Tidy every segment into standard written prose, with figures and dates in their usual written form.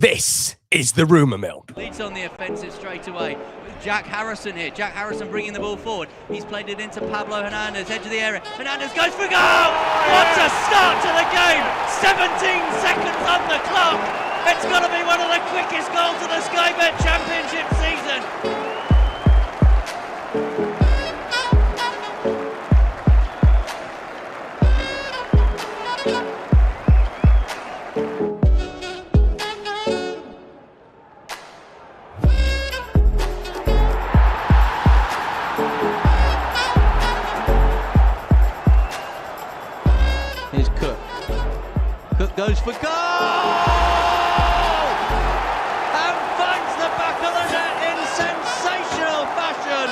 This is the rumour mill. Leeds on the offensive straight away. Jack Harrison here. Jack Harrison bringing the ball forward. He's played it into Pablo Hernandez, edge of the area. Hernandez goes for goal! What a start to the game! 17 seconds on the clock. It's got to be one of the quickest goals of the Sky Bet Championship season. Goes for goal! And finds the back of the net in sensational fashion.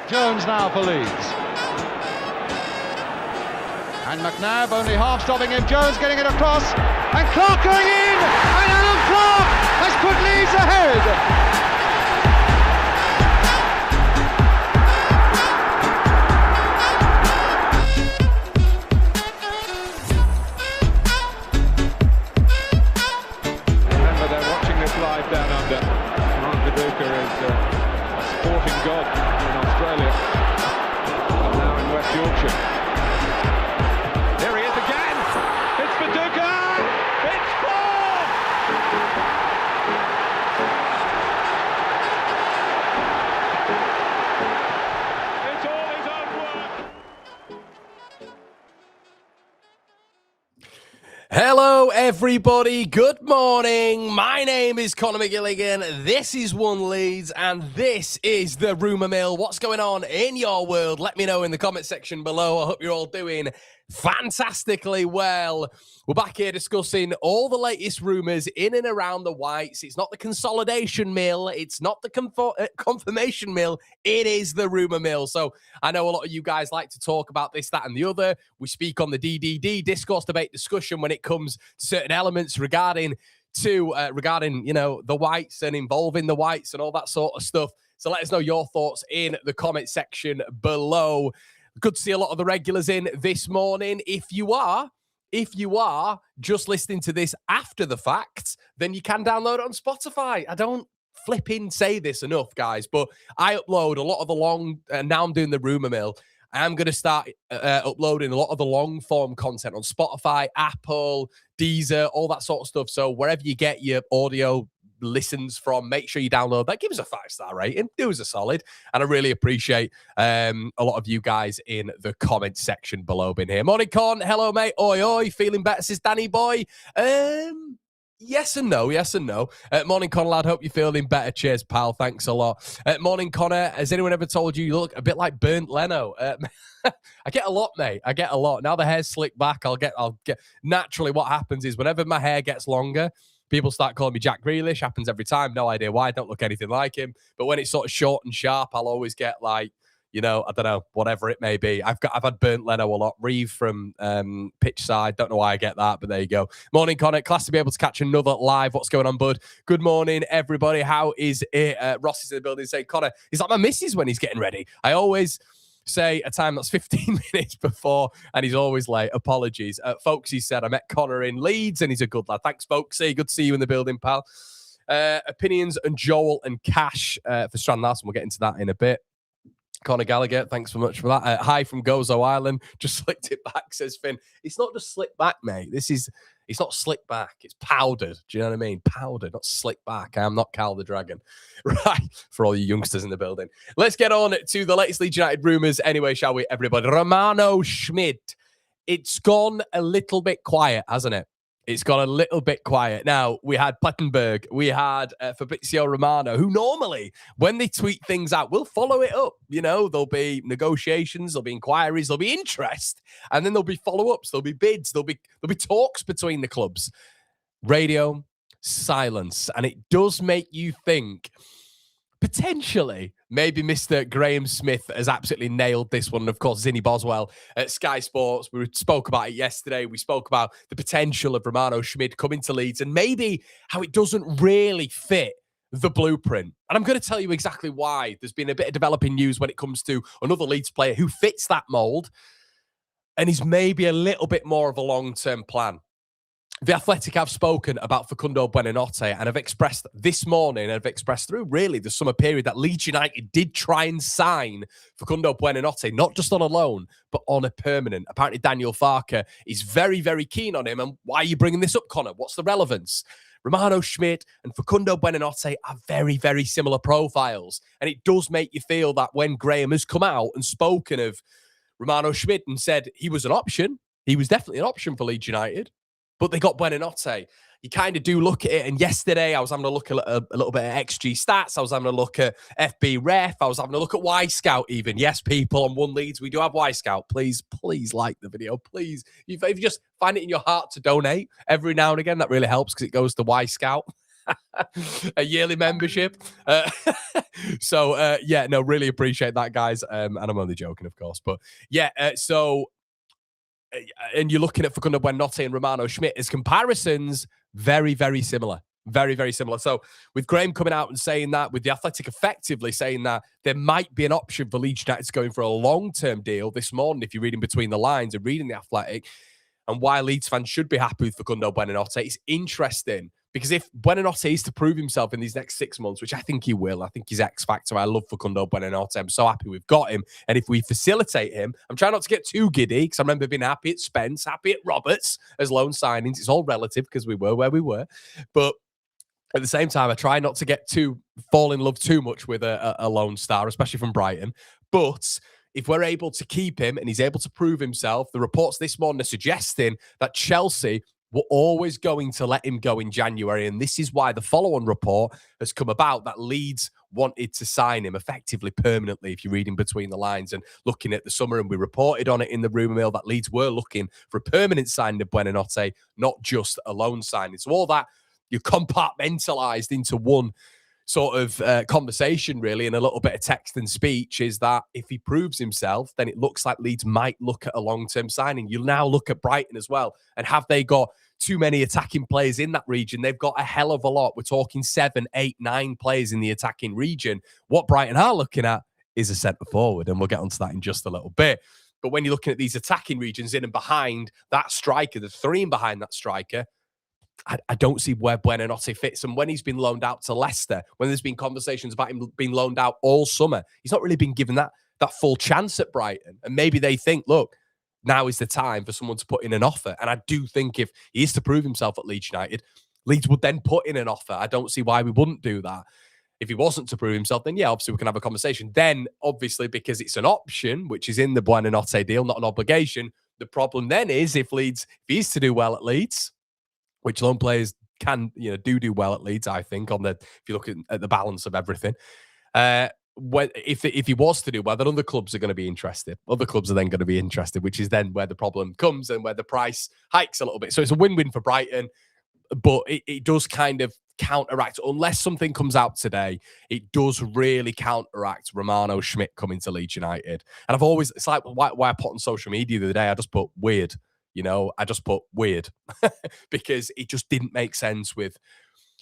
Jones now for Leeds. And McNabb only half stopping him. Jones getting it across. And Clark going in! And Alan Clark has put Leeds ahead! God in Australia, and now in West Yorkshire. There he is again. It's Viduka. It's four. It's all his own work. Hello, everybody. Good morning. My name is Conor McGilligan. This is One Leeds, and this is the Rumour Mill. What's going on in your world? Let me know in the comment section below. I hope you're all doing fantastically well. We're back here discussing all the latest rumours in and around the Whites. It's not the consolidation mill. It's not the confirmation mill. It is the rumour mill. So I know a lot of you guys like to talk about this, that, and the other. We speak on the DDD, discourse, debate, discussion, when it comes to certain elements regarding the Whites and involving the Whites and all that sort of stuff. So let us know your thoughts in the comment section below. Good to see a lot of the regulars in this morning. If you are just listening to this after the fact, then you can download it on Spotify. I don't flipping say this enough, guys, but I upload a lot of the long, now I'm doing the rumour mill. I'm going to start uploading a lot of the long-form content on Spotify, Apple, Deezer, all that sort of stuff. So wherever you get your audio listens from, make sure you download that. Give us a 5-star rating. Do us a solid. And I really appreciate a lot of you guys in the comment section below being here. Morning, Con. Hello, mate. Oi, oi. Feeling better, says Danny boy. Yes and no. Morning, Conor, lad. Hope you're feeling better. Cheers, pal. Thanks a lot. Morning, Conor. Has anyone ever told you look a bit like burnt Leno? I get a lot, mate. I get a lot. Now the hair's slicked back, I'll get naturally what happens is whenever my hair gets longer, people start calling me Jack Grealish. Happens every time. No idea why. I don't look anything like him. But when it's sort of short and sharp, I'll always get like, I don't know, whatever it may be. I've had burnt Leno a lot. Reeve from pitch side. Don't know why I get that, but there you go. Morning, Conor. Class to be able to catch another live. What's going on, bud? Good morning, everybody. How is it? Ross is in the building saying, Conor, he's like my missus when he's getting ready. I always say a time that's 15 minutes before, and he's always late. Apologies. Folksy said, I met Conor in Leeds, and he's a good lad. Thanks, Folksy. Good to see you in the building, pal. Opinions and Joel and Cash for Strand-Larsen. We'll get into that in a bit. Conor Gallagher, thanks so much for that. Hi from Gozo Island. Just slicked it back, says Finn. It's not just slick back, mate. It's not slick back. It's powdered. Do you know what I mean? Powdered, not slick back. I am not Cal the Dragon. Right, for all you youngsters in the building. Let's get on to the latest Leeds United rumours anyway, shall we, everybody? Romano Schmidt. It's gone a little bit quiet, hasn't it? It's got a little bit quiet. Now, we had Plettenberg. We had Fabrizio Romano, who normally, when they tweet things out, will follow it up. There'll be negotiations, there'll be inquiries, there'll be interest, and then there'll be follow-ups, there'll be bids, there'll be talks between the clubs. Radio, silence. And it does make you think, potentially, maybe Mr. Graham Smith has absolutely nailed this one. And of course, Zinny Boswell at Sky Sports. We spoke about it yesterday. We spoke about the potential of Romano Schmidt coming to Leeds and maybe how it doesn't really fit the blueprint. And I'm going to tell you exactly why. There's been a bit of developing news when it comes to another Leeds player who fits that mould and is maybe a little bit more of a long-term plan. The Athletic have spoken about Facundo Buonanotte and have expressed this morning, have expressed through really the summer period that Leeds United did try and sign Facundo Buonanotte, not just on a loan, but on a permanent. Apparently Daniel Farke is very, very keen on him. And why are you bringing this up, Conor? What's the relevance? Romano Schmidt and Facundo Buonanotte are very, very similar profiles. And it does make you feel that when Graham has come out and spoken of Romano Schmidt and said he was an option, he was definitely an option for Leeds United, but they got Buonanotte. You kind of do look at it. And yesterday I was having a look at a little bit of XG stats. I was having a look at FB Ref. I was having a look at Y Scout even. Yes, people on One Leeds, we do have Y Scout. Please like the video. Please. If you just find it in your heart to donate every now and again, that really helps because it goes to Y Scout. A yearly membership. Yeah, no, really appreciate that, guys. And I'm only joking, of course. But yeah, and you're looking at Facundo Buonanotte and Romano Schmidt as comparisons, very, very similar. Very, very similar. So with Graham coming out and saying that, with the Athletic effectively saying that there might be an option for Leeds United going for a long-term deal this morning, if you're reading between the lines and reading the Athletic, and why Leeds fans should be happy with Facundo Buonanotte, it's interesting. Because if Buonanotte is to prove himself in these next 6 months, which I think he will, I think he's X factor. I love Facundo Buonanotte. I'm so happy we've got him. And if we facilitate him, I'm trying not to get too giddy because I remember being happy at Spence, happy at Roberts as loan signings. It's all relative because we were where we were. But at the same time, I try not to fall in love too much with a lone star, especially from Brighton. But if we're able to keep him and he's able to prove himself, the reports this morning are suggesting that Chelsea were always going to let him go in January. And this is why the follow-on report has come about that Leeds wanted to sign him effectively permanently, if you're reading between the lines and looking at the summer. And we reported on it in the rumour mill that Leeds were looking for a permanent signing of Buonanotte, not just a loan signing. So all that, you're compartmentalised into one sort of conversation, really, and a little bit of text and speech, is that if he proves himself, then it looks like Leeds might look at a long-term signing. You'll now look at Brighton as well. And have they got too many attacking players in that region? They've got a hell of a lot. We're talking 7, 8, 9 players in the attacking region. What Brighton are looking at is a centre forward, and we'll get onto that in just a little bit. But when you're looking at these attacking regions in and behind that striker, the 3 in behind that striker, I don't see where Buonanotte fits. And when he's been loaned out to Leicester, when there's been conversations about him being loaned out all summer, he's not really been given that full chance at Brighton. And maybe they think, look, now is the time for someone to put in an offer. And I do think if he is to prove himself at Leeds United, Leeds would then put in an offer. I don't see why we wouldn't do that. If he wasn't to prove himself, then yeah, obviously we can have a conversation. Then, obviously, because it's an option, which is in the Buonanotte deal, not an obligation, the problem then is if he's to do well at Leeds, which loan players can, do well at Leeds, I think, if you look at the balance of everything. If he was to do well, then other clubs are going to be interested. Other clubs are then going to be interested, which is then where the problem comes and where the price hikes a little bit. So it's a win-win for Brighton, but it does kind of counteract, unless something comes out today, it does really counteract Romano Schmidt coming to Leeds United. And it's like why I put on social media the other day, I just put weird. I just put weird because it just didn't make sense with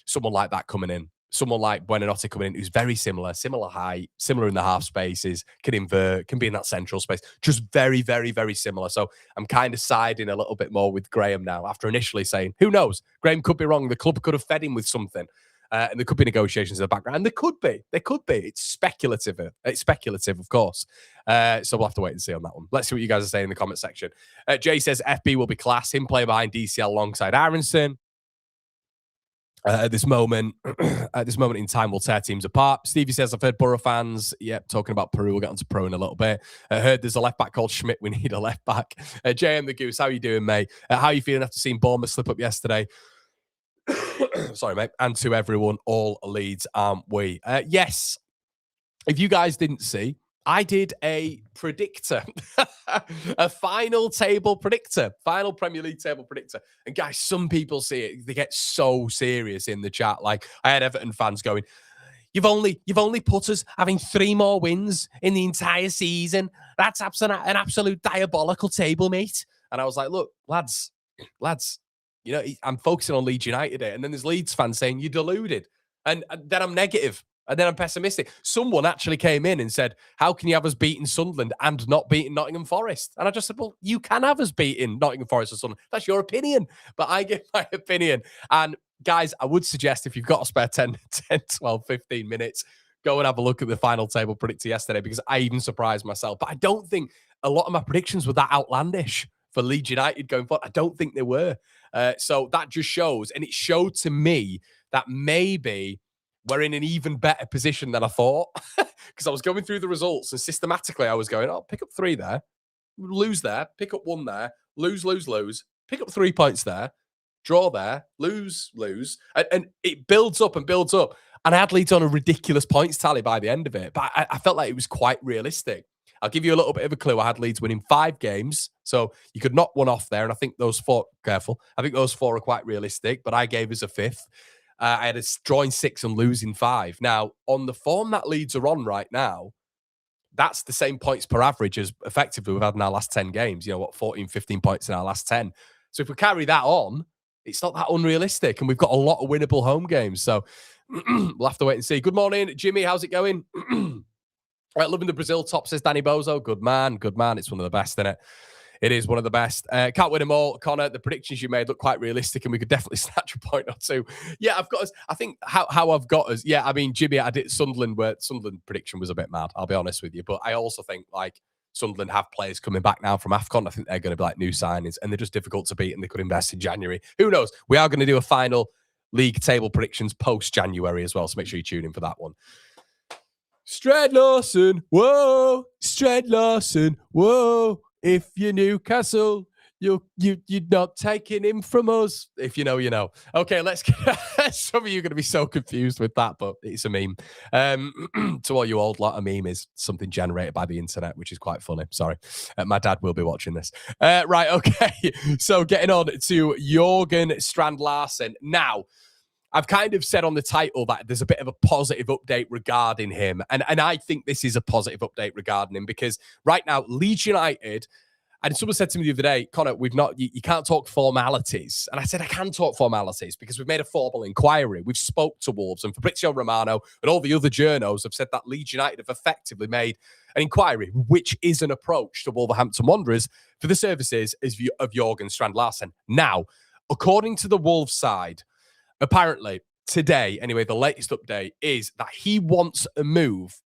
someone like that coming in. Someone like Buonanotte coming in who's very similar height, similar in the half spaces, can invert, can be in that central space. Just very, very, very similar. So I'm kind of siding a little bit more with Graham now after initially saying, who knows? Graham could be wrong. The club could have fed him with something. And there could be negotiations in the background. And there could be. It's speculative. It's speculative, of course. So we'll have to wait and see on that one. Let's see what you guys are saying in the comment section. Jay says FB will be class. Him playing behind DCL alongside Aronson. At this moment in time, we'll tear teams apart. Stevie says, I've heard Borough fans, talking about Piroe. We'll get onto Piroe in a little bit. I heard there's a left back called Schmidt. We need a left back. JM the Goose, how you doing, mate? How are you feeling after seeing Bournemouth slip up yesterday? Sorry, mate. And to everyone, all Leeds, aren't we? Yes. If you guys didn't see, I did a predictor, a final Premier League table predictor. And guys, some people see it, they get so serious in the chat. Like I had Everton fans going, You've only put us having 3 more wins in the entire season. That's an absolute diabolical table, mate. And I was like, look, lads, I'm focusing on Leeds United here. And then there's Leeds fans saying, you're deluded. And then I'm negative. And then I'm pessimistic. Someone actually came in and said, how can you have us beating Sunderland and not beating Nottingham Forest? And I just said, well, you can have us beating Nottingham Forest or Sunderland. That's your opinion. But I give my opinion. And guys, I would suggest if you've got a spare 10, 12, 15 minutes, go and have a look at the final table predictor yesterday, because I even surprised myself. But I don't think a lot of my predictions were that outlandish for Leeds United going forward. I don't think they were. So that just shows. And it showed to me that maybe we're in an even better position than I thought, because I was going through the results and systematically I was going, oh, pick up 3 there, lose there, pick up 1 there, lose, pick up 3 points there, draw there, lose. And it builds up and builds up. And I had Leeds on a ridiculous points tally by the end of it, but I felt like it was quite realistic. I'll give you a little bit of a clue. I had Leeds winning 5 games, so you could knock 1 off there. And I think those 4, careful, I think those 4 are quite realistic, but I gave us a 5th. I had a drawing 6 and losing 5. Now, on the form that Leeds are on right now, that's the same points per average as effectively we've had in our last 10 games. 14, 15 points in our last 10. So if we carry that on, it's not that unrealistic. And we've got a lot of winnable home games. So we'll have to wait and see. Good morning, Jimmy. How's it going? Right, loving the Brazil top, says Danny Bozo. Good man. It's one of the best, isn't it? It is one of the best. Can't win them all. Conor, the predictions you made look quite realistic and we could definitely snatch a point or 2. Yeah, I've got us. I think how I've got us. Yeah, I mean, Jimmy, I did Sunderland prediction was a bit mad, I'll be honest with you. But I also think like Sunderland have players coming back now from AFCON. I think they're going to be like new signings and they're just difficult to beat and they could invest in January. Who knows? We are going to do a final league table predictions post-January as well. So make sure you tune in for that one. Strand-Larsen, whoa. Strand-Larsen, whoa. If you're Newcastle, you're not taking him from us. If you know, you know. Okay, let's get... Some of you are going to be so confused with that, but it's a meme. To all you old lot, a meme is something generated by the internet, which is quite funny. Sorry. My dad will be watching this. Right, okay. So getting on to Jørgen Strand-Larsen. Now, I've kind of said on the title that there's a bit of a positive update regarding him. And I think this is a positive update regarding him because right now, Leeds United, and someone said to me the other day, Conor, you can't talk formalities. And I said, I can talk formalities because we've made a formal inquiry. We've spoke to Wolves and Fabrizio Romano and all the other journos have said that Leeds United have effectively made an inquiry, which is an approach to Wolverhampton Wanderers for the services of Jørgen Strand-Larsen. Now, according to the Wolves side, apparently, today, anyway, the latest update is that he wants a move,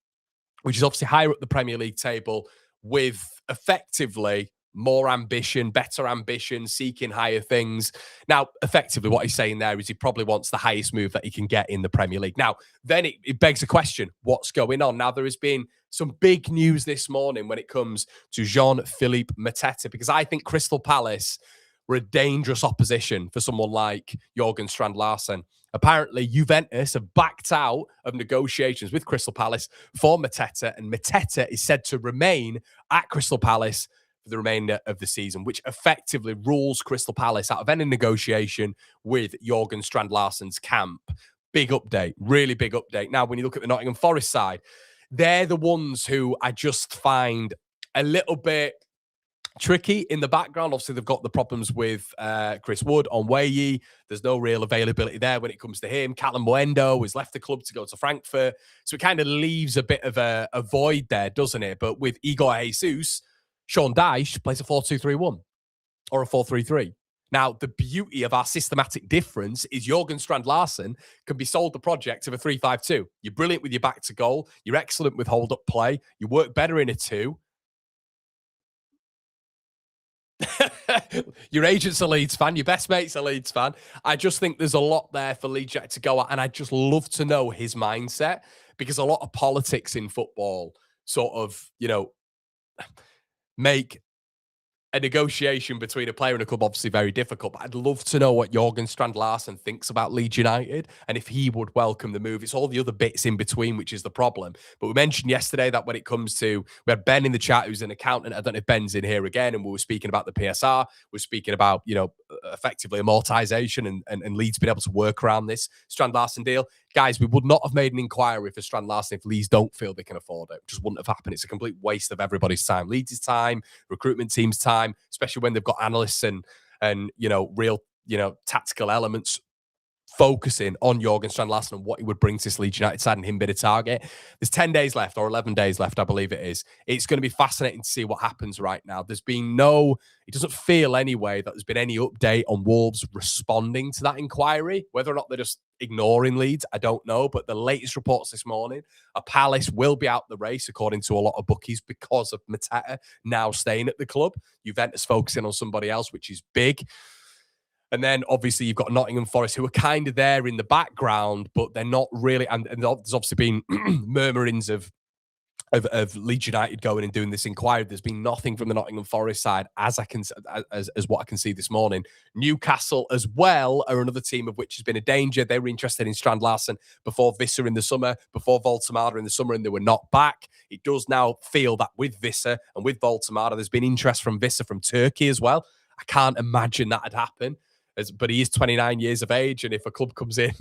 which is obviously higher up the Premier League table with effectively more ambition, better ambition, seeking higher things. Now, effectively, what he's saying there is he probably wants the highest move that he can get in the Premier League. Now, then it begs a question, what's going on? Now, there has been some big news this morning when it comes to Jean-Philippe Mateta, because I think Crystal Palace were a dangerous opposition for someone like Jørgen Strand-Larsen. Apparently, Juventus have backed out of negotiations with Crystal Palace for Mateta, and Mateta is said to remain at Crystal Palace for the remainder of the season, which effectively rules Crystal Palace out of any negotiation with Jørgen Strand-Larsen's camp. Big update, really big update. Now, when you look at the Nottingham Forest side, they're the ones who I just find a little bit tricky in the background. Obviously, they've got the problems with Chris Wood on Weyi. There's no real availability there when it comes to him. Callum Moendo has left the club to go to Frankfurt. So it kind of leaves a bit of a void there, doesn't it? But with Igor Jesus, Sean Dyche plays a 4-2-3-1 or a 4-3-3. Now, the beauty of our systematic difference is Jørgen Strand-Larsen can be sold the project of a 3-5-2. You're brilliant with your back to goal. You're excellent with hold-up play. You work better in a 2. Your agent's a Leeds fan. Your best mate's a Leeds fan. I just think there's a lot there for Leeds to go at, and I'd just love to know his mindset because a lot of politics in football sort of, make a negotiation between a player and a club obviously very difficult, but I'd love to know what Jørgen Strand-Larsen thinks about Leeds United and if he would welcome the move. It's all the other bits in between, which is the problem. But we mentioned yesterday that when it comes to, we had Ben in the chat who's an accountant. I don't know if Ben's in here again, and we were speaking about the PSR. We're speaking about, effectively amortization and Leeds being able to work around this Strand-Larsen deal. Guys, we would not have made an inquiry for Strand-Larsen if Leeds don't feel they can afford it. It just wouldn't have happened. It's a complete waste of everybody's time. Leeds' time, recruitment team's time, especially when they've got analysts and real, tactical elements focusing on Jorgen Strand-Larsen and what he would bring to this Leeds United side and him being a target. There's 10 days left, or 11 days left, I believe it is. It's going to be fascinating to see what happens right now. There's been it doesn't feel anyway that there's been any update on Wolves responding to that inquiry. Whether or not they're just ignoring Leeds, I don't know. But the latest reports this morning are Palace will be out the race, according to a lot of bookies, because of Mateta now staying at the club. Juventus focusing on somebody else, which is big. And then, obviously, you've got Nottingham Forest, who are kind of there in the background, but they're not really. And there's obviously been murmurings of Leeds United going and doing this inquiry. There's been nothing from the Nottingham Forest side, as what I can see this morning. Newcastle, as well, are another team of which has been a danger. They were interested in Strand-Larsen before Visser in the summer, before Voltemada in the summer, and they were not back. It does now feel that with Visser and with Voltemada, there's been interest from Visser from Turkey as well. I can't imagine that had happened. But he is 29 years of age, and if a club comes in,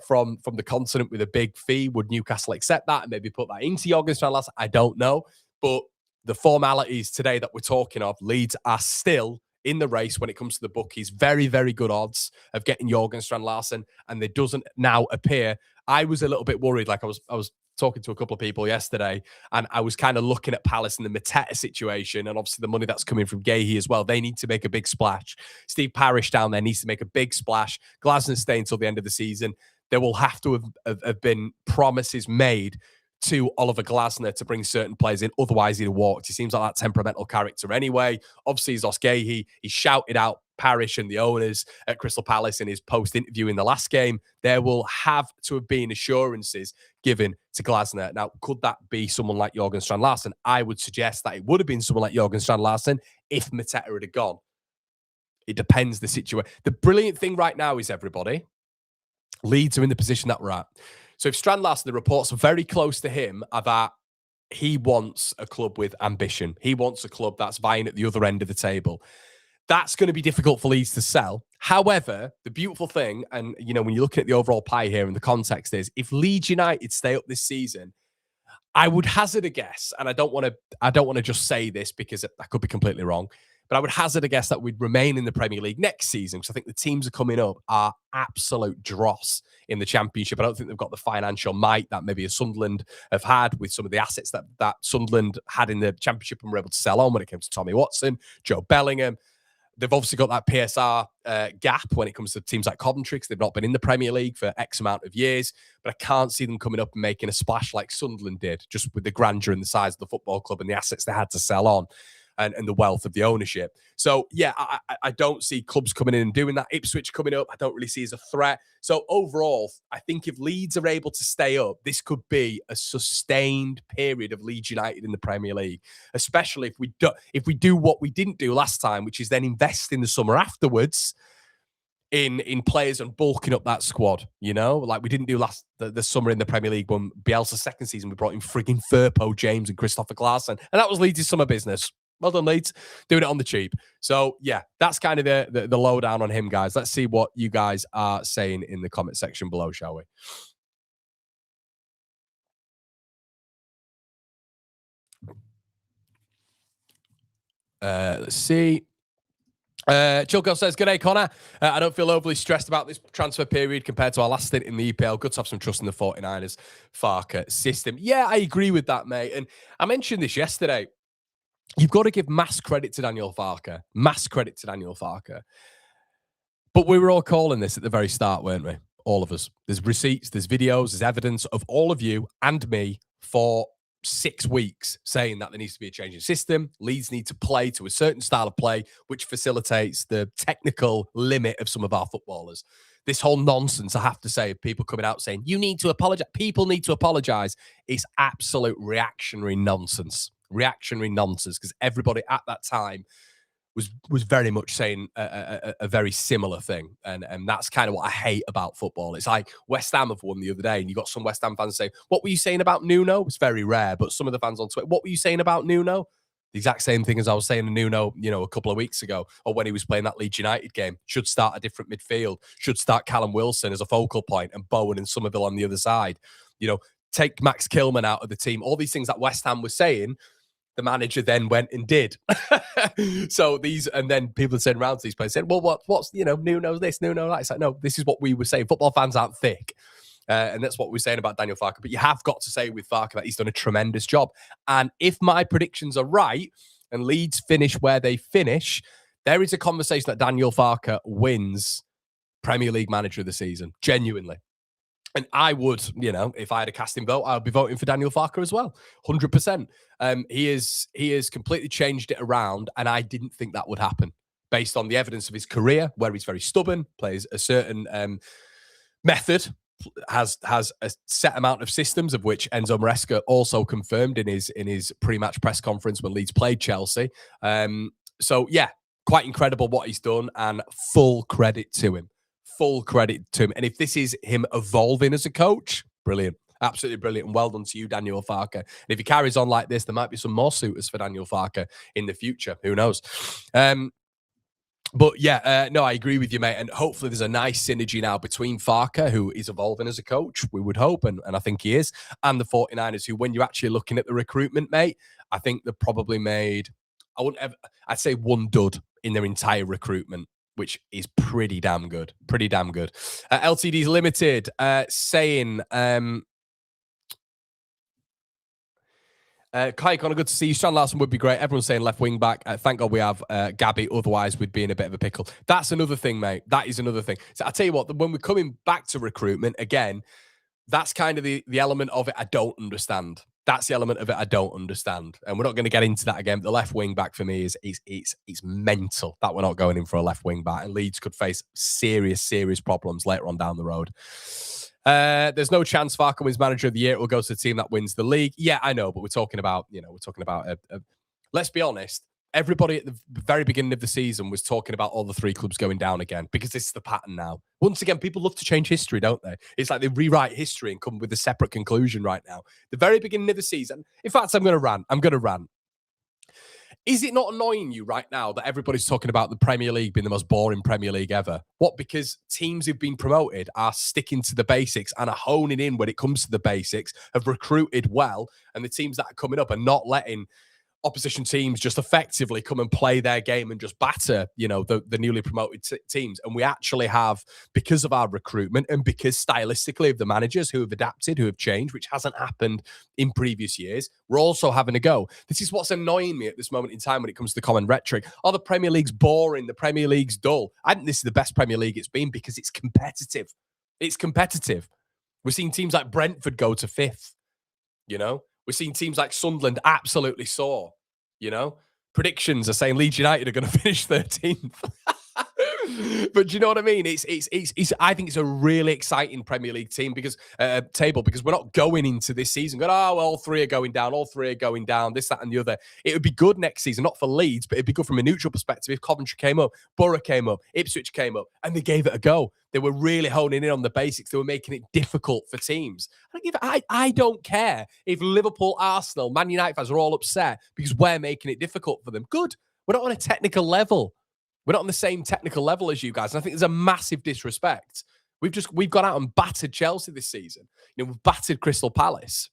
from the continent with a big fee, would Newcastle accept that and maybe put that into Jorgen Strand-Larsen? I don't know. But the formalities today that we're talking of, Leeds are still in the race when it comes to the bookies. Very, very good odds of getting Jorgen Strand-Larsen, and there doesn't now appear. I was a little bit worried. Like I was talking to a couple of people yesterday, and I was kind of looking at Palace and the Mateta situation, and obviously the money that's coming from Gahey as well. They need to make a big splash. Steve Parish down there needs to make a big splash. Glasner stay until the end of the season. There will have to have been promises made to Oliver Glasner to bring certain players in. Otherwise, he'd have walked. He seems like that temperamental character anyway. Obviously, he's lost Gahey. He shouted out Parish and the owners at Crystal Palace in his post-interview in the last game. There will have to have been assurances given to Glasner. Now, could that be someone like Jorgen Strand-Larsen? I would suggest that it would have been someone like Jorgen Strand-Larsen if Mateta had gone. It depends the situation. The brilliant thing right now is, everybody, Leeds are in the position that we're at. So if Strand-Larsen, the reports are very close to him, are that he wants a club with ambition. He wants a club that's vying at the other end of the table. That's going to be difficult for Leeds to sell. However, the beautiful thing, and when you're looking at the overall pie here and the context is, if Leeds United stay up this season, I would hazard a guess, and I don't want to just say this because I could be completely wrong, but I would hazard a guess that we'd remain in the Premier League next season, because I think the teams are coming up are absolute dross in the Championship. I don't think they've got the financial might that maybe a Sunderland have had with some of the assets that Sunderland had in the Championship and were able to sell on when it came to Tommy Watson, Joe Bellingham. They've obviously got that PSR gap when it comes to teams like Coventry, because they've not been in the Premier League for X amount of years. But I can't see them coming up and making a splash like Sunderland did, just with the grandeur and the size of the football club and the assets they had to sell on. And the wealth of the ownership. So, yeah, I don't see clubs coming in and doing that. Ipswich coming up, I don't really see as a threat. So, overall, I think if Leeds are able to stay up, this could be a sustained period of Leeds United in the Premier League, especially if we do what we didn't do last time, which is then invest in the summer afterwards in players and bulking up that squad, like we didn't do the summer in the Premier League when Bielsa's second season, we brought in frigging Firpo James and Christopher Clarkson, and that was Leeds' summer business. Well done, Leeds. Doing it on the cheap. So, yeah, that's kind of the lowdown on him, guys. Let's see what you guys are saying in the comment section below, shall we? Let's see. Chilko says, "Good day, Conor. I don't feel overly stressed about this transfer period compared to our last stint in the EPL. Good to have some trust in the 49ers Farke system." Yeah, I agree with that, mate. And I mentioned this yesterday. You've got to give mass credit to Daniel Farke. Mass credit to Daniel Farke. But we were all calling this at the very start, weren't we? All of us. There's receipts, there's videos, there's evidence of all of you and me for 6 weeks saying that there needs to be a change in system. Leeds need to play to a certain style of play, which facilitates the technical limit of some of our footballers. This whole nonsense, I have to say, people coming out saying, you need to apologize. People need to apologize. It's absolute reactionary nonsense. Reactionary nonsense, because everybody at that time was very much saying a very similar thing, and that's kind of what I hate about football. It's like West Ham have won the other day, and you got some West Ham fans saying, "What were you saying about Nuno?" It's very rare, but some of the fans on Twitter, "What were you saying about Nuno?" The exact same thing as I was saying to Nuno, a couple of weeks ago, or when he was playing that Leeds United game. Should start a different midfield. Should start Callum Wilson as a focal point and Bowen and Somerville on the other side. Take Max Kilman out of the team. All these things that West Ham was saying. the manager then went and did. So and then people said around to these players said, well, what's, Nuno's this, Nuno that. It's like, no, this is what we were saying. Football fans aren't thick. And that's what we're saying about Daniel Farke. But you have got to say with Farke that he's done a tremendous job. And if my predictions are right and Leeds finish where they finish, there is a conversation that Daniel Farke wins Premier League Manager of the Season. Genuinely. And I would, if I had a casting vote, I would be voting for Daniel Farke as well. 100%. He has completely changed it around, and I didn't think that would happen based on the evidence of his career, where he's very stubborn, plays a certain method, has a set amount of systems, of which Enzo Maresca also confirmed in his pre-match press conference when Leeds played Chelsea. So, yeah, quite incredible what he's done, and full credit to him. Full credit to him. And if this is him evolving as a coach, brilliant. Absolutely brilliant. And well done to you, Daniel Farke. And if he carries on like this, there might be some more suitors for Daniel Farke in the future. Who knows? But yeah, no, I agree with you, mate. And hopefully there's a nice synergy now between Farke, who is evolving as a coach, we would hope, and I think he is, and the 49ers, who, when you're actually looking at the recruitment, mate, I think they've probably made, I'd say one dud in their entire recruitment, which is pretty damn good. Pretty damn good. LTD's Limited saying, Kai Conor, good to see you. Strand-Larsen would be great. Everyone's saying left wing back. Thank God we have Gabby. Otherwise, we'd be in a bit of a pickle. That's another thing, mate. That is another thing. So I'll tell you what, when we're coming back to recruitment, again, that's kind of the element of it I don't understand. That's the element of it I don't understand. And we're not going to get into that again. But the left wing back for me is mental that we're not going in for a left wing back. And Leeds could face serious problems later on down the road. There's no chance Farke wins Manager of the Year. It will go to the team that wins the league. Yeah, I know, but we're talking about, let's be honest. Everybody at the very beginning of the season was talking about all the three clubs going down again, because this is the pattern now. Once again, people love to change history, don't they? It's like they rewrite history and come with a separate conclusion right now. The very beginning of the season. In fact, I'm going to rant. Is it not annoying you right now that everybody's talking about the Premier League being the most boring Premier League ever? What? Because teams who've been promoted are sticking to the basics and are honing in when it comes to the basics, have recruited well, and the teams that are coming up are not letting opposition teams just effectively come and play their game and just batter, the newly promoted teams. And we actually have, because of our recruitment and because stylistically of the managers who have adapted, who have changed, which hasn't happened in previous years, we're also having a go. This is what's annoying me at this moment in time when it comes to the common rhetoric. Oh, the Premier League's boring. The Premier League's dull. I think this is the best Premier League it's been because it's competitive. It's competitive. We're seeing teams like Brentford go to 5th, We're seeing teams like Sunderland absolutely soar, Predictions are saying Leeds United are going to finish 13th. But do you know what I mean? I think it's a really exciting Premier League table because we're not going into this season going, oh, well, all three are going down, this, that, and the other. It would be good next season, not for Leeds, but it'd be good from a neutral perspective if Coventry came up, Borough came up, Ipswich came up, and they gave it a go. They were really honing in on the basics. They were making it difficult for teams. I don't care if Liverpool, Arsenal, Man United fans are all upset because we're making it difficult for them. Good. We're not on a technical level. We're not on the same technical level as you guys. And I think there's a massive disrespect. We've gone out and battered Chelsea this season. We've battered Crystal Palace.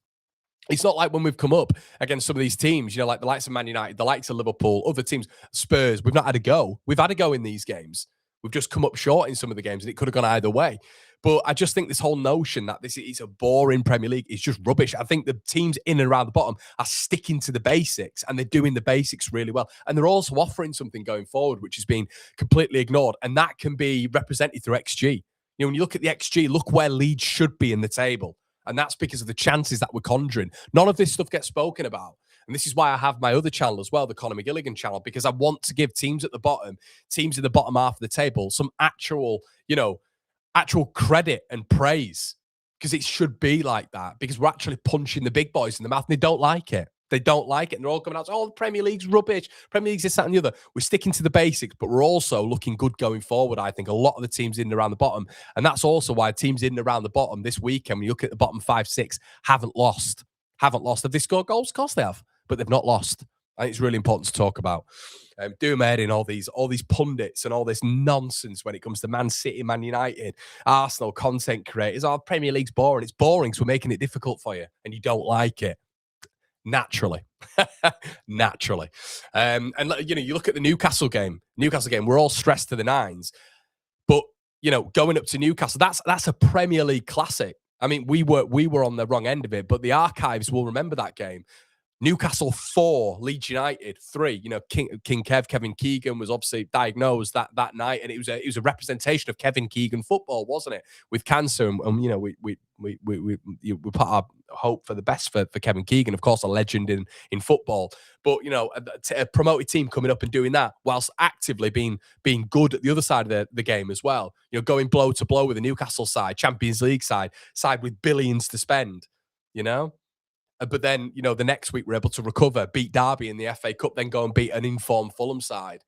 It's not like when we've come up against some of these teams, like the likes of Man United, the likes of Liverpool, other teams, Spurs, we've not had a go. We've had a go in these games. We've just come up short in some of the games, and it could have gone either way. But I just think this whole notion that this is a boring Premier League is just rubbish. I think the teams in and around the bottom are sticking to the basics, and they're doing the basics really well. And they're also offering something going forward, which has been completely ignored. And that can be represented through XG. When you look at the XG, look where Leeds should be in the table. And that's because of the chances that we're conjuring. None of this stuff gets spoken about. And this is why I have my other channel as well, the Conor McGilligan channel, because I want to give teams in the bottom half of the table, some actual credit and praise, because it should be like that, because we're actually punching the big boys in the mouth and they don't like it. And they're all coming out, oh, the Premier League's rubbish. Premier League's this, that, and the other. We're sticking to the basics, but we're also looking good going forward, I think. A lot of the teams in and around the bottom. And that's also why teams in and around the bottom this weekend, when you look at the bottom 5, 6, haven't lost. Have they scored goals? Of course they have. But they've not lost. I think it's really important to talk about. Doom adding all these pundits and all this nonsense when it comes to Man City, Man United, Arsenal, content creators. Our Premier League's boring. It's boring, so we're making it difficult for you, and you don't like it. Naturally. Naturally. And, you look at the Newcastle game, we're all stressed to the nines. But, going up to Newcastle, that's a Premier League classic. I mean, we were on the wrong end of it, but the archives will remember that game. Newcastle 4, Leeds United 3. King Kev, Kevin Keegan was obviously diagnosed that night, and it was a representation of Kevin Keegan football, wasn't it? With cancer, and we put our hope for the best for Kevin Keegan, of course, a legend in football. But a promoted team coming up and doing that whilst actively being good at the other side of the game as well. Going blow to blow with the Newcastle side, Champions League side with billions to spend. But then, the next week we're able to recover, beat Derby in the FA Cup, then go and beat an informed Fulham side.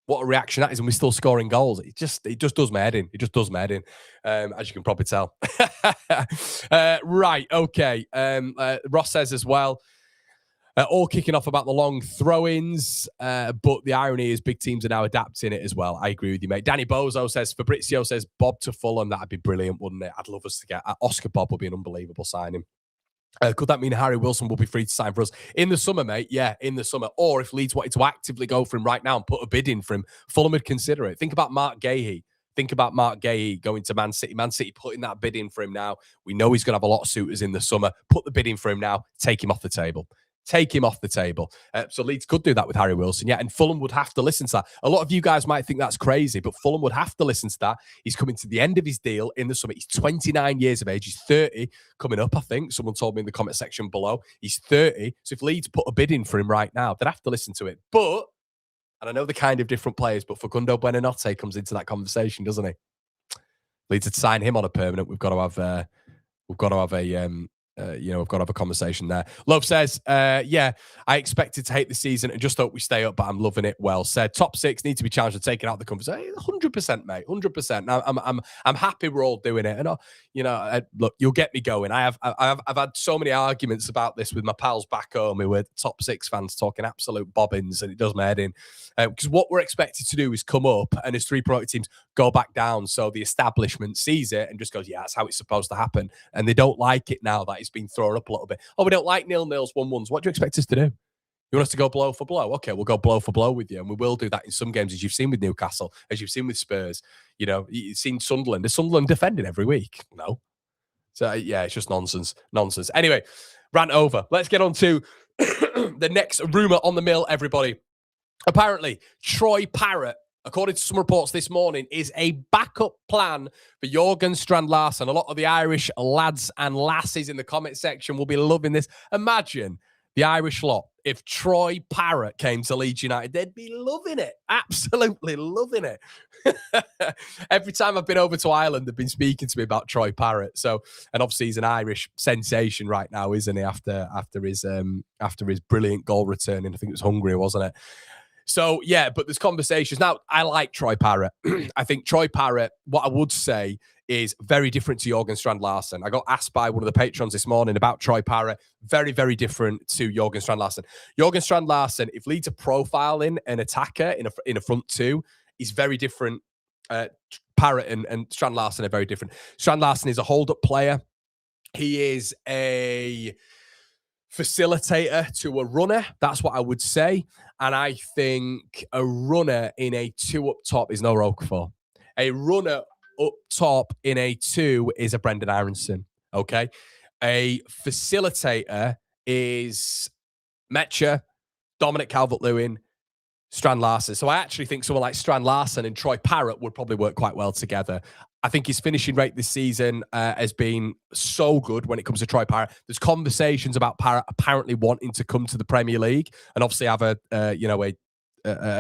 What a reaction that is, and we're still scoring goals. It just does my head in. It just does my head in, as you can probably tell. Right, okay. Ross says as well, all kicking off about the long throw-ins, but the irony is big teams are now adapting it as well. I agree with you, mate. Danny Bozo says, Fabrizio says, Bob to Fulham. That'd be brilliant, wouldn't it? I'd love us to get Oscar Bob would be an unbelievable signing. Could that mean Harry Wilson will be free to sign for us in the summer, mate? Yeah, in the summer. Or if Leeds wanted to actively go for him right now and put a bid in for him, Fulham would consider it. Think about Mark Gahey. Going to Man City. Man City putting that bid in for him now. We know he's going to have a lot of suitors in the summer. Put the bid in for him now. Take him off the table. So Leeds could do that with Harry Wilson, yeah, and Fulham would have to listen to that. A lot of you guys might think that's crazy, but Fulham would have to listen to that. He's coming to the end of his deal in the summer. He's 29 years of age. He's 30 coming up, I think. Someone told me in the comment section below. He's 30. So if Leeds put a bid in for him right now, they'd have to listen to it. But, and I know the kind of different players, but Facundo Buonanotte comes into that conversation, doesn't he? Leeds would sign him on a permanent. We've got to have a conversation there. Love says, yeah, I expected to hate the season and just hope we stay up, but I'm loving it. Well said. Top 6 need to be challenged and taken out of the conversation. 100%, mate. 100%. I'm happy we're all doing it. And look, you'll get me going. I've had so many arguments about this with my pals back home who were top 6 fans talking absolute bobbins, and it does my head in. Because what we're expected to do is come up and as 3 promoted teams go back down. So the establishment sees it and just goes, yeah, that's how it's supposed to happen. And they don't like it now that it's been thrown up a little bit. Oh, we don't like 0-0s, 1-1s. What do you expect us to do? You want us to go blow for blow? Okay, we'll go blow for blow with you. And we will do that in some games, as you've seen with Newcastle, as you've seen with Spurs. You've seen Sunderland. Is Sunderland defending every week? No. So, yeah, it's just nonsense. Anyway, rant over. Let's get on to the next rumour on the mill, everybody. Apparently, Troy Parrott, according to some reports this morning, is a backup plan for Jurgen Strand-Larsen. A lot of the Irish lads and lasses in the comment section will be loving this. Imagine the Irish lot. If Troy Parrott came to Leeds United, they'd be loving it. Absolutely loving it. Every time I've been over to Ireland, they've been speaking to me about Troy Parrott. So, and obviously he's an Irish sensation right now, isn't he? After his brilliant goal return, and I think it was Hungary, wasn't it? So, yeah, but there's conversations. Now, I like Troy Parrott. I think Troy Parrott, what I would say, is very different to Jurgen Strand-Larsen. I got asked by one of the patrons this morning about Troy Parrott. Very, very different to Jurgen Strand-Larsen. Jurgen Strand-Larsen, if Leeds are profiling an attacker in a front two, is very different. Parrott and Strand-Larsen are very different. Strand-Larsen is a hold-up player. He is a facilitator to a runner. That's what I would say. And I think a runner in a 2 up top is no Roquefort. A runner up top in a 2 is a Brendan Aronson. Okay. A facilitator is Metcher, Dominic Calvert-Lewin, Strand-Larsen. So I actually think someone like Strand-Larsen and Troy Parrott would probably work quite well together. I think his finishing rate this season has been so good when it comes to Troy Parrott. There's conversations about Parrott apparently wanting to come to the Premier League and obviously have a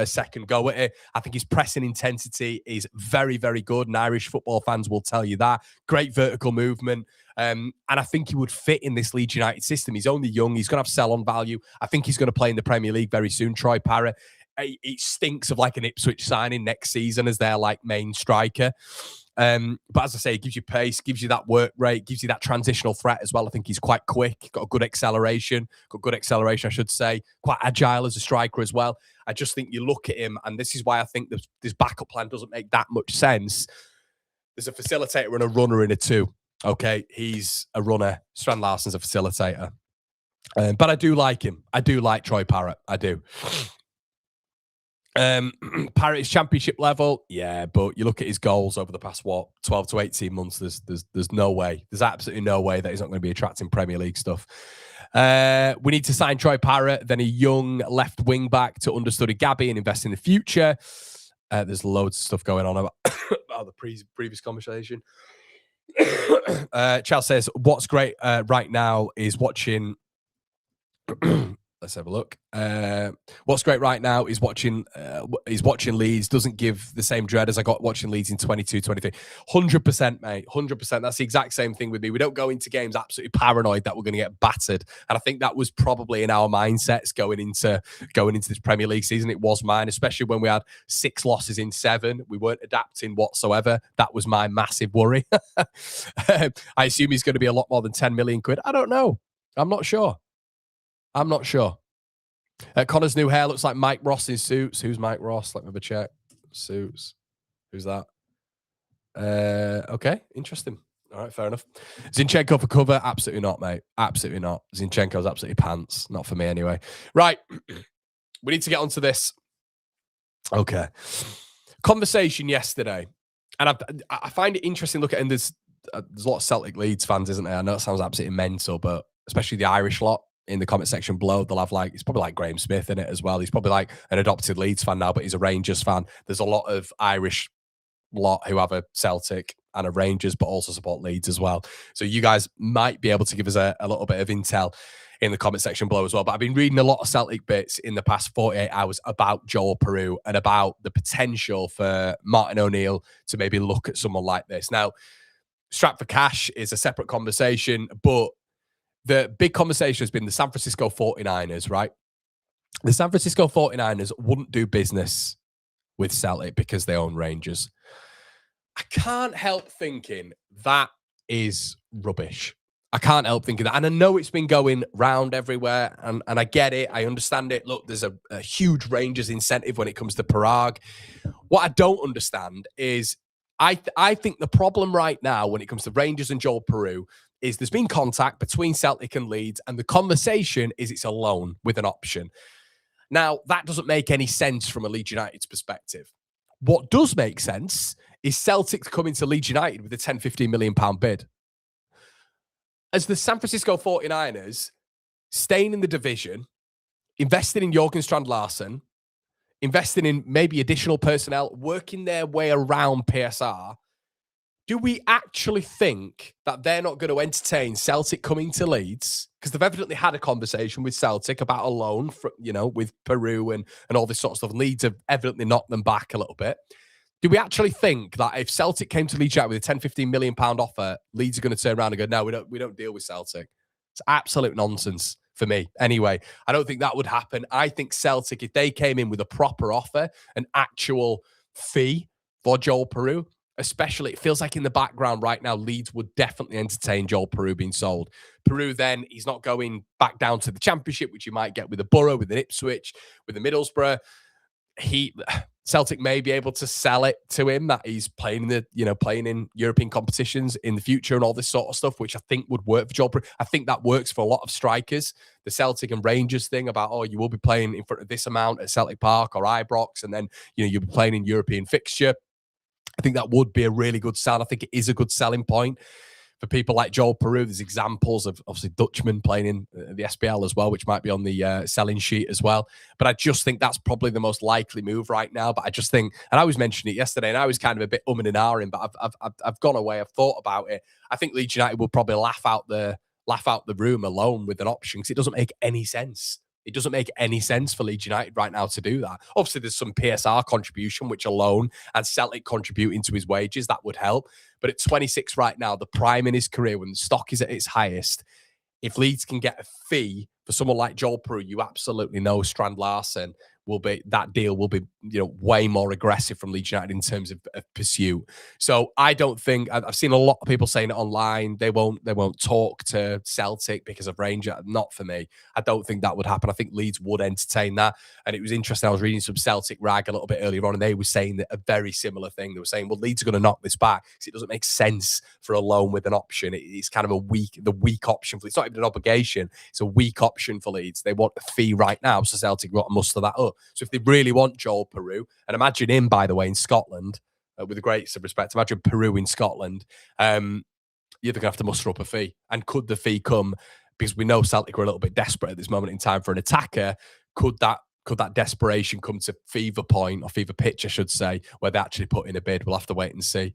second go at it. I think his pressing intensity is very, very good, and Irish football fans will tell you that. Great vertical movement. And I think he would fit in this Leeds United system. He's only young. He's going to have sell-on value. I think he's going to play in the Premier League very soon, Troy Parrott. It stinks of like an Ipswich signing next season as their like main striker. But as I say, it gives you pace, gives you that work rate, gives you that transitional threat as well. I think he's quite quick, got good acceleration, I should say. Quite agile as a striker as well. I just think you look at him, and this is why I think this backup plan doesn't make that much sense. There's a facilitator and a runner in a 2. Okay, he's a runner. Strand-Larsen's a facilitator. But I do like him. I do like Troy Parrott. I do. Parrott is championship level, yeah, but you look at his goals over the past 12 to 18 months. There's no way. There's absolutely no way that he's not going to be attracting Premier League stuff. We need to sign Troy Parrott, then a young left wing back to understudy Gabby and invest in the future. There's loads of stuff going on about the previous conversation. Charles says, "What's great right now is watching." Let's have a look. What's great right now is watching Leeds. Doesn't give the same dread as I got watching Leeds in 22, 23. 100%, mate. 100%. That's the exact same thing with me. We don't go into games absolutely paranoid that we're going to get battered. And I think that was probably in our mindsets going into this Premier League season. It was mine, especially when we had 6 losses in 7. We weren't adapting whatsoever. That was my massive worry. I assume he's going to be a lot more than 10 million quid. I don't know. I'm not sure. Connor's new hair looks like Mike Ross in Suits. Who's Mike Ross? Let me have a check. Suits. Who's that? Okay, interesting. All right, fair enough. Zinchenko for cover? Absolutely not, mate. Absolutely not. Zinchenko's absolutely pants. Not for me anyway. Right. We need to get onto this. Okay. Conversation yesterday. And I find it interesting looking, and there's a lot of Celtic Leeds fans, isn't there? I know it sounds absolutely mental, but especially the Irish lot in the comment section below, they'll have it's probably like Graham Smith in it as well. He's probably like an adopted Leeds fan now, but he's a Rangers fan. There's a lot of Irish lot who have a Celtic and a Rangers, but also support Leeds as well. So you guys might be able to give us a little bit of intel in the comment section below as well. But I've been reading a lot of Celtic bits in the past 48 hours about Joel Piroe and about the potential for Martin O'Neill to maybe look at someone like this. Now, strapped for cash is a separate conversation, but the big conversation has been the San Francisco 49ers, right? The San Francisco 49ers wouldn't do business with Celtic because they own Rangers. I can't help thinking that is rubbish. I can't help thinking that. And I know it's been going round everywhere, and I get it. I understand it. Look, there's a huge Rangers incentive when it comes to Piroe. What I don't understand is I think the problem right now when it comes to Rangers and Joel Piroe is there's been contact between Celtic and Leeds, and the conversation is it's a loan with an option. Now, that doesn't make any sense from a Leeds United's perspective. What does make sense is Celtic coming to Leeds United with a £10, £15 million bid. As the San Francisco 49ers, staying in the division, investing in Jürgen Strand-Larsen, investing in maybe additional personnel, working their way around PSR, do we actually think that they're not going to entertain Celtic coming to Leeds? Because they've evidently had a conversation with Celtic about a loan, with Piroe and all this sort of stuff. Leeds have evidently knocked them back a little bit. Do we actually think that if Celtic came to Leeds out with a £10, £15 million offer, Leeds are going to turn around and go, no, we don't deal with Celtic? It's absolute nonsense for me. Anyway, I don't think that would happen. I think Celtic, if they came in with a proper offer, an actual fee for Joel Piroe, especially, it feels like in the background right now, Leeds would definitely entertain Joel Piroe being sold. Piroe, then, he's not going back down to the Championship, which you might get with the Borough, with the Ipswich, with the Middlesbrough. Celtic may be able to sell it to him that he's playing in European competitions in the future and all this sort of stuff, which I think would work for Joel Piroe. I think that works for a lot of strikers. The Celtic and Rangers thing about, you will be playing in front of this amount at Celtic Park or Ibrox, and then, you'll be playing in European fixture. I think that would be a really good sell. I think it is a good selling point for people like Joel Piroe. There's examples of, obviously, Dutchmen playing in the SPL as well, which might be on the selling sheet as well. But I just think that's probably the most likely move right now. But I just think, and I was mentioning it yesterday, and I was kind of a bit umming and ahhing, but I've gone away. I've thought about it. I think Leeds United will probably laugh out the room alone with an option, because it doesn't make any sense. It doesn't make any sense for Leeds United right now to do that. Obviously, there's some PSR contribution, which alone, and Celtic contributing to his wages, that would help. But at 26 right now, the prime in his career, when the stock is at its highest, if Leeds can get a fee for someone like Joel Piroe, you absolutely know Strand-Larsen that deal will be, way more aggressive from Leeds United in terms of pursuit. So I don't think I've seen a lot of people saying it online. They won't talk to Celtic because of Rangers. Not for me. I don't think that would happen. I think Leeds would entertain that. And it was interesting. I was reading some Celtic rag a little bit earlier on, and they were saying that a very similar thing. They were saying, well, Leeds are going to knock this back because it doesn't make sense for a loan with an option. It's kind of the weak option for Leeds. It's not even an obligation. It's a weak option for Leeds. They want a fee right now, so Celtic got to muster that up. So if they really want Joel Piroe, and imagine him, by the way, in Scotland, with the greatest of respect, imagine Piroe in Scotland, you're going to have to muster up a fee. And could the fee come, because we know Celtic are a little bit desperate at this moment in time for an attacker, could that desperation come to fever point, or fever pitch, I should say, where they actually put in a bid? We'll have to wait and see.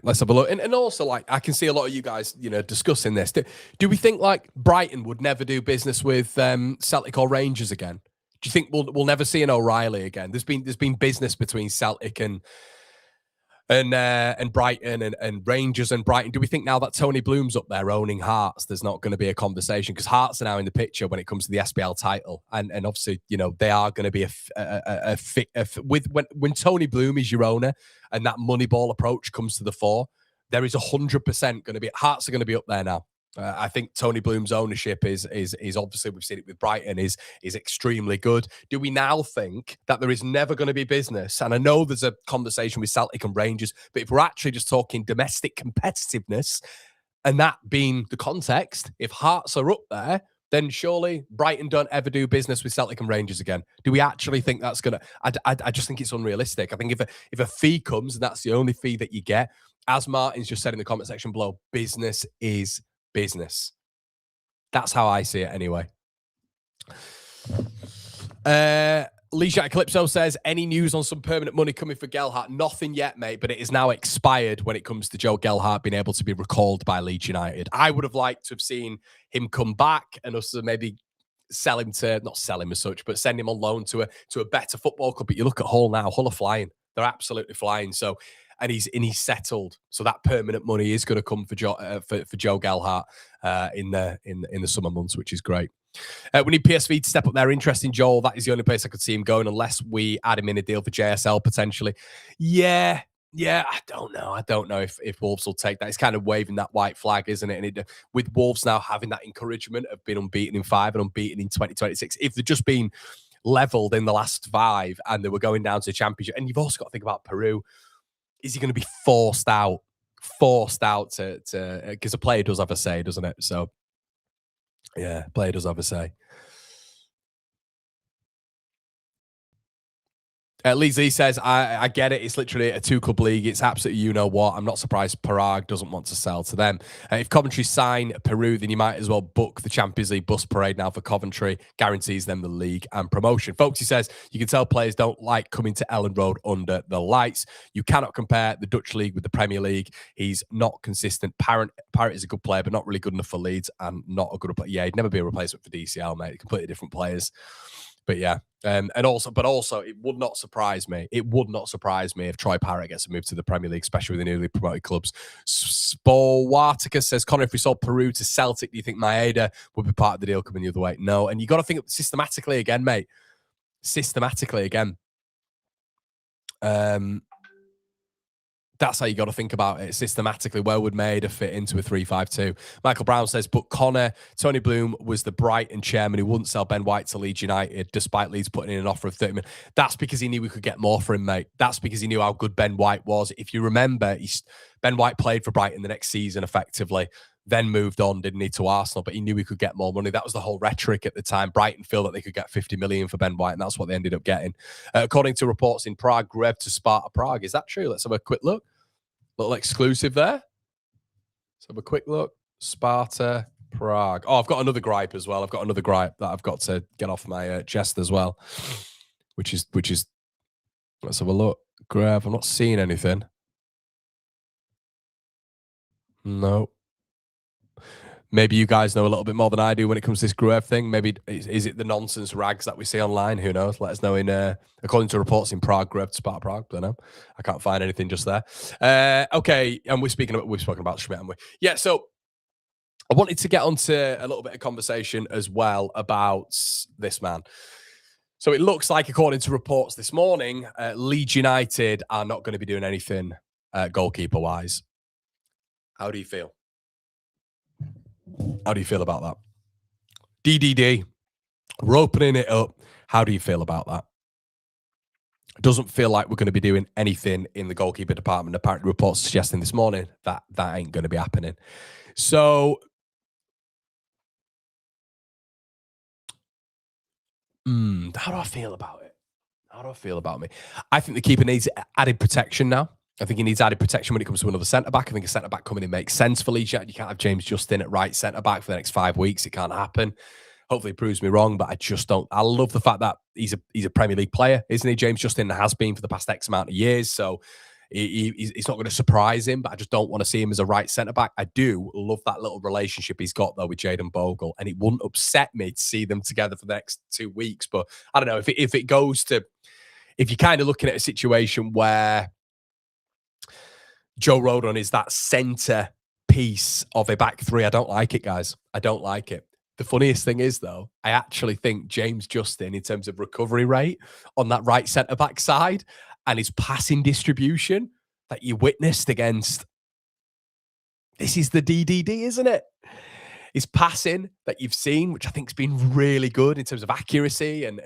Let's have a look. And also, like, I can see a lot of you guys, discussing this. Do we think, like, Brighton would never do business with Celtic or Rangers again? Do you think we'll never see an O'Reilly again? There's been business between Celtic and Brighton and Rangers and Brighton. Do we think now that Tony Bloom's up there owning Hearts, there's not going to be a conversation? Because Hearts are now in the picture when it comes to the SPL title, and obviously they are going to be when Tony Bloom is your owner and that Moneyball approach comes to the fore, there is 100% going to be Hearts are going to be up there now. I think Tony Bloom's ownership is obviously, we've seen it with Brighton, is extremely good. Do we now think that there is never going to be business? And I know there's a conversation with Celtic and Rangers, but if we're actually just talking domestic competitiveness, and that being the context, if Hearts are up there, then surely Brighton don't ever do business with Celtic and Rangers again. Do we actually think that's going to... I just think it's unrealistic. I think if a fee comes and that's the only fee that you get, as Martin's just said in the comment section below, business is business. That's how I see it anyway. Leisha Eclipso says, any news on some permanent money coming for Gelhardt? Nothing yet, mate, but it is now expired when it comes to Joe Gelhardt being able to be recalled by Leeds United. I would have liked to have seen him come back and us to maybe sell him to, not sell him as such, but send him on loan to a better football club. But you look at Hull now, Hull are flying. They're absolutely flying. So, and he's settled. So that permanent money is going to come for Joe Gelhardt in the summer months, which is great. We need PSV to step up their interest in Joel. That is the only place I could see him going, unless we add him in a deal for JSL potentially. Yeah, I don't know if Wolves will take that. It's kind of waving that white flag, isn't it? And with Wolves now having that encouragement of being unbeaten in 5 and unbeaten in 2026, if they've just been leveled in the last 5 and they were going down to the Championship, and you've also got to think about Piroe. Is he going to be forced out to because a player does have a say, doesn't it? So yeah, player does have a say. Leeds Lee says, I get it. It's literally a 2-club league. It's absolutely you-know-what. I'm not surprised Piroe doesn't want to sell to them. If Coventry sign Piroe, then you might as well book the Champions League bus parade now for Coventry. Guarantees them the league and promotion. Folks, he says, you can tell players don't like coming to Ellen Road under the lights. You cannot compare the Dutch league with the Premier League. He's not consistent. Parrott is a good player, but not really good enough for Leeds and not a good player. Yeah, he'd never be a replacement for DCL, mate. Completely different players. But yeah, and also, it would not surprise me. It would not surprise me if Troy Parrott gets a move to the Premier League, especially with the newly promoted clubs. Spowaticus says, Conor, if we sold Piroe to Celtic, do you think Maeda would be part of the deal coming the other way? No. And you got to think systematically again, mate. Systematically again. That's how you got to think about it systematically. Where would Maeda fit into a 3-5-2? Michael Brown says, but Conor, Tony Bloom was the Brighton chairman who wouldn't sell Ben White to Leeds United, despite Leeds putting in an offer of 30 million. That's because he knew we could get more for him, mate. That's because he knew how good Ben White was. If you remember, Ben White played for Brighton the next season, effectively, then moved on, didn't he, to Arsenal, but he knew he could get more money. That was the whole rhetoric at the time. Brighton feel that they could get 50 million for Ben White, and that's what they ended up getting. According to reports in Prague, Grev to Sparta Prague. Is that true? Let's have a quick look. Little exclusive there. Let's have a quick look. Sparta Prague. Oh, I've got another gripe as well. I've got another gripe that I've got to get off my chest as well, which is. Let's have a look. Grev. I'm not seeing anything. No. Maybe you guys know a little bit more than I do when it comes to this Gruev thing. Maybe is it the nonsense rags that we see online? Who knows? Let us know in according to reports in Prague, Gruev to Sparta Prague. Don't know. I can't find anything just there. Okay, and we've spoken about Schmidt, haven't we? Yeah. So I wanted to get onto a little bit of conversation as well about this man. So it looks like, according to reports this morning, Leeds United are not going to be doing anything goalkeeper-wise. How do you feel? How do you feel about that? DDD, we're opening it up. How do you feel about that? It doesn't feel like we're going to be doing anything in the goalkeeper department. Apparently, reports suggesting this morning that that ain't going to be happening. So, how do I feel about it? How do I feel about me? I think the keeper needs added protection now. I think he needs added protection when it comes to another centre-back. I think a centre-back coming in makes sense for Leeds. You can't have James Justin at right centre-back for the next 5 weeks. It can't happen. Hopefully it proves me wrong, but I just don't. I love the fact that he's a Premier League player, isn't he? James Justin has been for the past X amount of years, so he's not going to surprise him, but I just don't want to see him as a right centre-back. I do love that little relationship he's got, though, with Jayden Bogle, and it wouldn't upset me to see them together for the next 2 weeks, but I don't know, if it goes to, if you're kind of looking at a situation where Joe Rodon is that centre piece of a back three, I don't like it, guys. I don't like it. The funniest thing is, though, I actually think James Justin, in terms of recovery rate on that right centre-back side and his passing distribution that you witnessed against, this is the DDD, isn't it? His passing that you've seen, which I think has been really good in terms of accuracy, and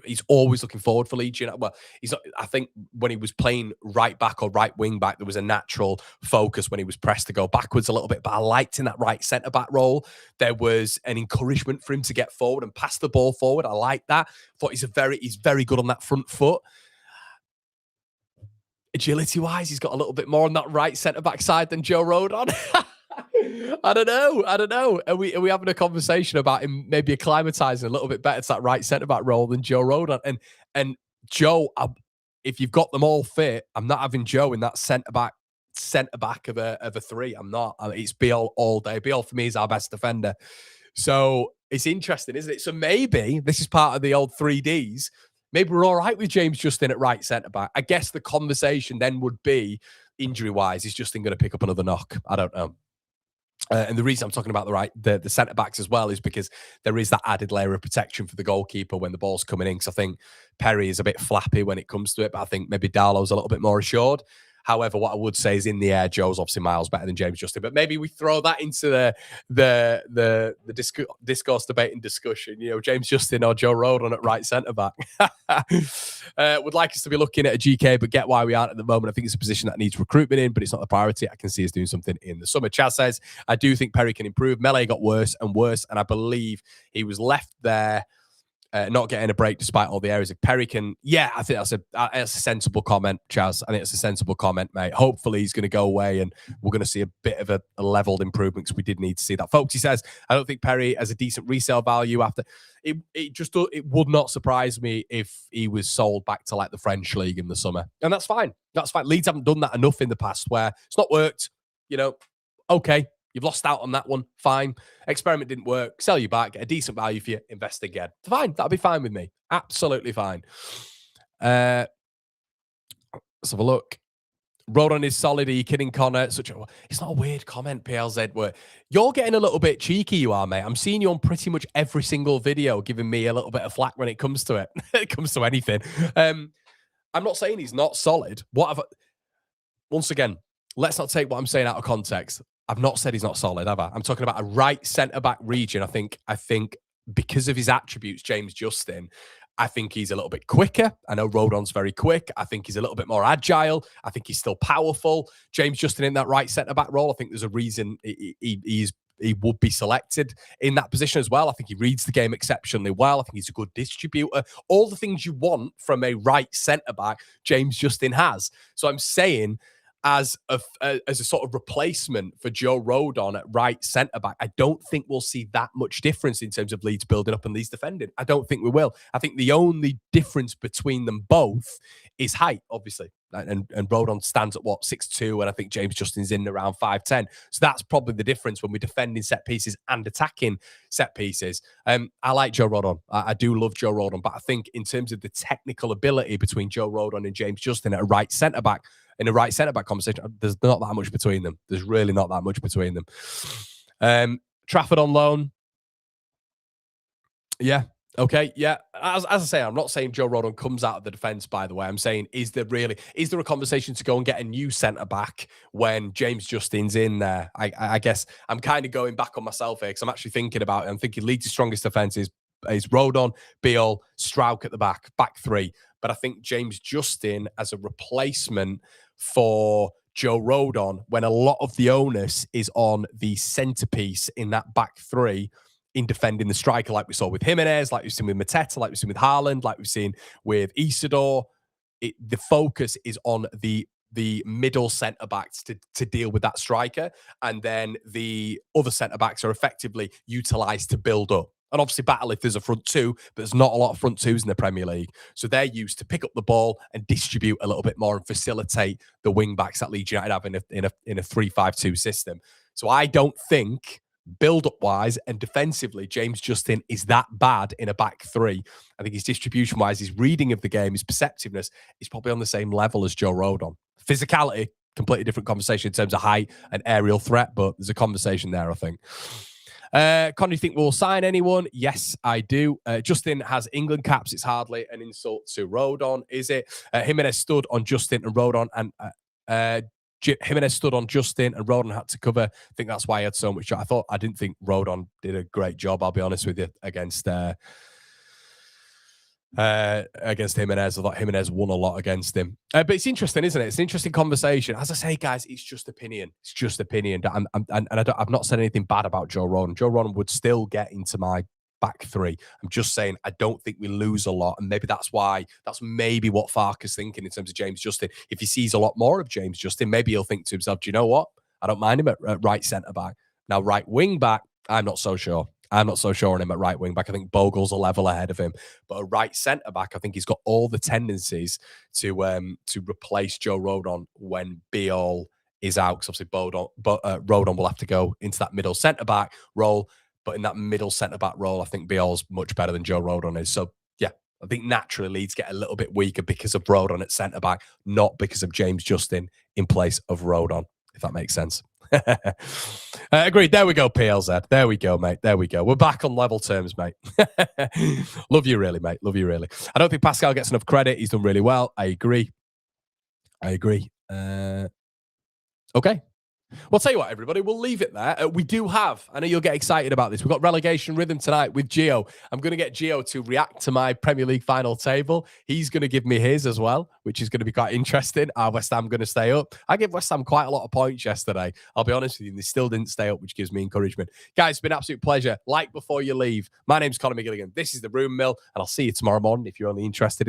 he's always looking forward for Leeds United. Well, he's not, I think when he was playing right back or right wing back, there was a natural focus when he was pressed to go backwards a little bit. But I liked in that right centre back role, there was an encouragement for him to get forward and pass the ball forward. I like that. Thought he's very good on that front foot. Agility wise, he's got a little bit more on that right centre back side than Joe Rodon. I don't know. Are we having a conversation about him maybe acclimatizing a little bit better to that right centre back role than Joe Rodon? And Joe, if you've got them all fit, I'm not having Joe in that centre back of a three. I'm not. It's Biel all day. Biel for me is our best defender. So it's interesting, isn't it? So maybe this is part of the old 3Ds. Maybe we're all right with James Justin at right centre back. I guess the conversation then would be, injury wise, is Justin going to pick up another knock? I don't know. And the reason I'm talking about the centre backs as well is because there is that added layer of protection for the goalkeeper when the ball's coming in. Because I think Perry is a bit flappy when it comes to it, but I think maybe Darlow's a little bit more assured. However, what I would say is in the air, Joe's obviously miles better than James Justin. But maybe we throw that into the discourse debate and discussion. You know, James Justin or Joe Rodon at right centre back. Would like us to be looking at a GK, but get why we aren't at the moment. I think it's a position that needs recruitment in, but it's not the priority. I can see us doing something in the summer. Chaz says, I do think Perry can improve. Melee got worse and worse, and I believe he was left there not getting a break despite all the areas of Perry can. Yeah, I think that's a sensible comment, Chaz. I think it's a sensible comment, mate. Hopefully he's going to go away and we're going to see a bit of a leveled improvement, because we did need to see that. Folks, he says, I don't think Perry has a decent resale value after. It would not surprise me if he was sold back to like the French league in the summer. And that's fine. That's fine. Leeds haven't done that enough in the past where it's not worked. You know, okay. You've lost out on that one. Fine. Experiment didn't work. Sell you back. Get a decent value for you. Invest again. Fine. That'll be fine with me. Absolutely fine. Let's have a look. Rodon is solid. Are you kidding, Conor? It's not a weird comment, PLZ. Where you're getting a little bit cheeky, you are, mate. I'm seeing you on pretty much every single video giving me a little bit of flack when it comes to it. It comes to anything. I'm not saying he's not solid. Once again, let's not take what I'm saying out of context. I've not said he's not solid, have I? I'm talking about a right centre-back region. I think because of his attributes, James Justin, I think he's a little bit quicker. I know Rodon's very quick. I think he's a little bit more agile. I think he's still powerful. James Justin in that right centre-back role, I think there's a reason he would be selected in that position as well. I think he reads the game exceptionally well. I think he's a good distributor. All the things you want from a right centre-back, James Justin has. So I'm saying, as a sort of replacement for Joe Rodon at right centre-back, I don't think we'll see that much difference in terms of Leeds building up and Leeds defending. I don't think we will. I think the only difference between them both is height, obviously. and Rodon stands at what, 6'2", and I think James Justin's in around 5'10". So that's probably the difference when we're defending set pieces and attacking set pieces. I like Joe Rodon. I do love Joe Rodon, but I think in terms of the technical ability between Joe Rodon and James Justin at a right centre back, in a right centre back conversation, there's not that much between them. There's really not that much between them. Trafford on loan. Yeah. Okay, yeah. As I say, I'm not saying Joe Rodon comes out of the defence, by the way. I'm saying, is there a conversation to go and get a new centre-back when James Justin's in there? I guess I'm kind of going back on myself here because I'm actually thinking about it. I'm thinking Leeds' strongest defence is Rodon, Piroe, Struijk at the back three. But I think James Justin as a replacement for Joe Rodon, when a lot of the onus is on the centrepiece in that back three, in defending the striker, like we saw with Jimenez, like we've seen with Mateta, like we've seen with Haaland, like we've seen with Isidore. The focus is on the middle centre-backs to deal with that striker, and then the other centre-backs are effectively utilised to build up. And obviously battle if there's a front two, but there's not a lot of front twos in the Premier League. So they're used to pick up the ball and distribute a little bit more and facilitate the wing-backs that Leeds United have in a 3-5-2 system. So I don't think, build-up wise and defensively, James Justin is that bad in a back three. I think his distribution wise, his reading of the game, his perceptiveness is probably on the same level as Joe Rodon. Physicality, completely different conversation in terms of height and aerial threat, but there's a conversation there, I think. Conor, you think we'll sign anyone? Yes, I do. Justin has England caps. It's hardly an insult to Rodon, is it? Jimenez stood on Justin and Rodon, and Jimenez stood on Justin and Rodon had to cover. I think that's why he had so much. I didn't think Rodon did a great job, I'll be honest with you, against Jimenez. I thought Jimenez won a lot against him. But it's interesting, isn't it? It's an interesting conversation. As I say, guys, it's just opinion. It's just opinion. I've not said anything bad about Joe Rodon. Joe Rodon would still get into my back three. I'm just saying I don't think we lose a lot, and maybe that's maybe what Farke's thinking in terms of James Justin. If he sees a lot more of James Justin, maybe he'll think to himself, do you know what? I don't mind him at right centre back. Now, right wing back, I'm not so sure. I'm not so sure on him at right wing back. I think Bogle's a level ahead of him. But a right centre back, I think he's got all the tendencies to replace Joe Rodon when Piroe is out. Because obviously Rodon will have to go into that middle centre back role. But in that middle centre-back role, I think Piroe's much better than Joe Rodon is. So, yeah, I think naturally Leeds get a little bit weaker because of Rodon at centre-back, not because of James Justin in place of Rodon, if that makes sense. Agreed. There we go, PLZ. There we go, mate. There we go. We're back on level terms, mate. Love you really, mate. Love you really. I don't think Pascal gets enough credit. He's done really well. I agree. Okay. Well, tell you what, everybody, we'll leave it there. We do have, I know you'll get excited about this, we've got relegation rhythm tonight with Gio. I'm going to get Gio to react to my Premier League final table. He's going to give me his as well, which is going to be quite interesting. Are West Ham going to stay up? I gave West Ham quite a lot of points yesterday. I'll be honest with you, and they still didn't stay up, which gives me encouragement. Guys, it's been an absolute pleasure. Like before you leave. My name's Conor McGilligan. This is The Room Mill, and I'll see you tomorrow morning if you're only interested.